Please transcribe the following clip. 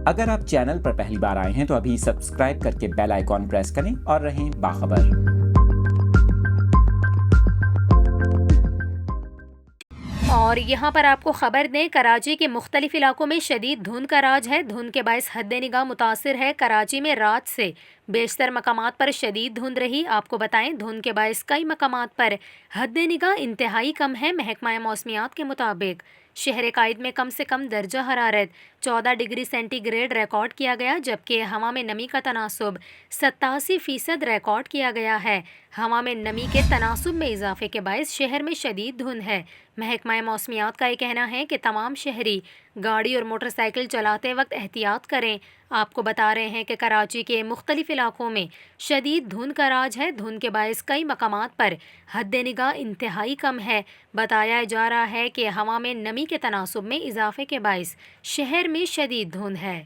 اگر آپ چینل پر پہلی بار آئے ہیں تو ابھی سبسکرائب کر کے بیل آئیکن پریس کریں اور رہیں باخبر۔ اور یہاں پر آپ کو خبر دیں، کراچی کے مختلف علاقوں میں شدید دھند کا راج ہے۔ دھند کے باعث حد نگاہ متاثر ہے۔ کراچی میں رات سے بیشتر مقامات پر شدید دھند رہی۔ آپ کو بتائیں دھند کے باعث کئی مقامات پر حد نگاہ انتہائی کم ہے۔ محکمہ موسمیات کے مطابق شہر قائد میں کم سے کم درجہ حرارت 14 ڈگری سینٹی گریڈ ریکارڈ کیا گیا، جبکہ ہوا میں نمی کا تناسب 87% ریکارڈ کیا گیا ہے۔ ہوا میں نمی کے تناسب میں اضافے کے باعث شہر میں شدید دھند ہے۔ محکمہ موسمیات کا یہ کہنا ہے کہ تمام شہری گاڑی اور موٹر سائیکل چلاتے وقت احتیاط کریں۔ آپ کو بتا رہے ہیں کہ کراچی کے مختلف علاقوں میں شدید دھند کا راج ہے۔ دھند کے باعث کئی مقامات پر حد نگاہ انتہائی کم ہے۔ بتایا جا رہا ہے کہ ہوا میں نمی کے تناسب میں اضافے کے باعث شہر میں شدید دھند ہے۔